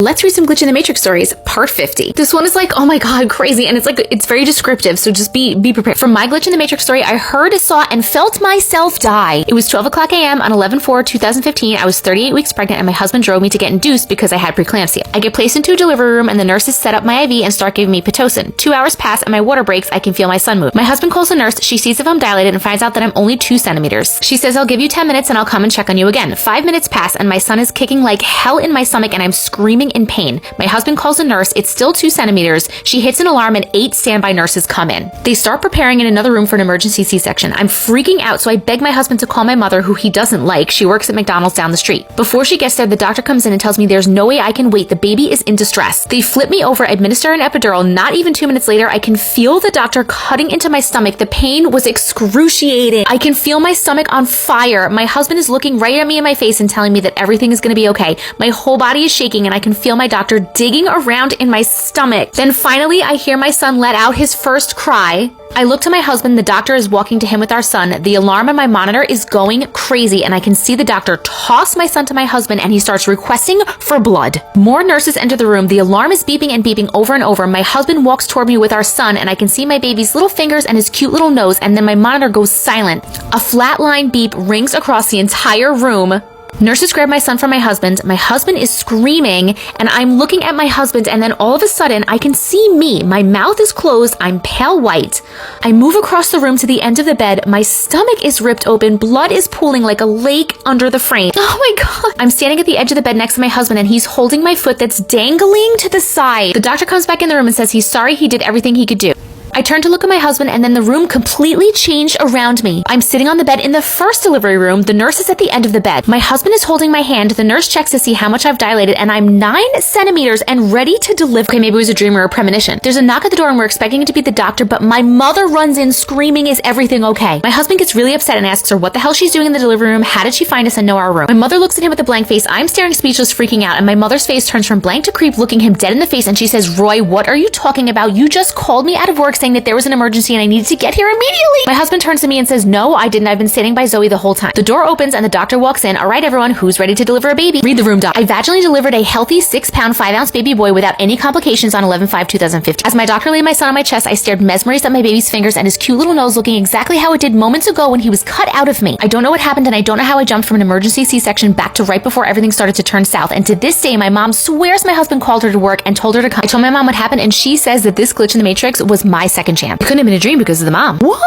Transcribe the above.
Let's read some glitch in the matrix stories, part 50. This one is like, oh my god, crazy, and it's very descriptive, so just be prepared. From my glitch in the matrix story, I heard, saw, and felt myself die. It was 12 o'clock a.m. on 11/4/2015. I was 38 weeks pregnant, and my husband drove me to get induced because I had preeclampsia. I get placed into a delivery room, and the nurses set up my IV and start giving me Pitocin. 2 hours pass, and my water breaks. I can feel my son move. My husband calls the nurse. She sees if I'm dilated and finds out that I'm only 2 centimeters. She says, I'll give you 10 minutes, and I'll come and check on you again. 5 minutes pass, and my son is kicking like hell in my stomach, and I'm screaming in pain. My husband calls a nurse. It's still 2 centimeters. She hits an alarm and 8 standby nurses come in. They start preparing in another room for an emergency C-section. I'm freaking out, so I beg my husband to call my mother, who he doesn't like. She works at McDonald's down the street. Before she gets there, the doctor comes in and tells me there's no way I can wait. The baby is in distress. They flip me over, administer an epidural. Not even 2 minutes later, I can feel the doctor cutting into my stomach. The pain was excruciating. I can feel my stomach on fire. My husband is looking right at me in my face and telling me that everything is going to be okay. My whole body is shaking, and I can feel my doctor digging around in my stomach. Then finally, I hear my son let out his first cry. I look to my husband. The doctor is walking to him with our son. The alarm on my monitor is going crazy, and I can see the doctor toss my son to my husband, and he starts requesting for blood. More nurses enter the room. The alarm is beeping and beeping over and over. My husband walks toward me with our son, and I can see my baby's little fingers and his cute little nose, and then my monitor goes silent. A flatline beep rings across the entire room. Nurses grab my son from my husband. My husband is screaming, and I'm looking at my husband, and then all of a sudden, I can see me. My mouth is closed. I'm pale white. I move across the room to the end of the bed. My stomach is ripped open. Blood is pooling like a lake under the frame. Oh my god. I'm standing at the edge of the bed next to my husband, and he's holding my foot that's dangling to the side. The doctor comes back in the room and says he's sorry, he did everything he could do. I turn to look at my husband, and then the room completely changed around me. I'm sitting on the bed in the first delivery room. The nurse is at the end of the bed. My husband is holding my hand. The nurse checks to see how much I've dilated, and I'm 9 centimeters and ready to deliver. Okay, maybe it was a dream or a premonition. There's a knock at the door, and we're expecting it to be the doctor, but my mother runs in screaming, is everything okay? My husband gets really upset and asks her what the hell she's doing in the delivery room, how did she find us and know our room? My mother looks at him with a blank face. I'm staring speechless, freaking out, and my mother's face turns from blank to creep, looking him dead in the face, and she says, Roy, what are you talking about? You just called me out of work saying that there was an emergency and I needed to get here immediately. My husband turns to me and says, no, I didn't. I've been standing by Zoe the whole time. The door opens and the doctor walks in. All right, everyone, who's ready to deliver a baby? Read the room, doc. I vaginally delivered a healthy 6-pound, 5-ounce baby boy without any complications on 11/5/2015. As my doctor laid my son on my chest, I stared mesmerized at my baby's fingers and his cute little nose, looking exactly how it did moments ago when he was cut out of me. I don't know what happened, and I don't know how I jumped from an emergency C-section back to right before everything started to turn south. And to this day, my mom swears my husband called her to work and told her to come. I told my mom what happened, and she says that this glitch in the matrix was my second chance. It couldn't have been a dream because of the mom. What?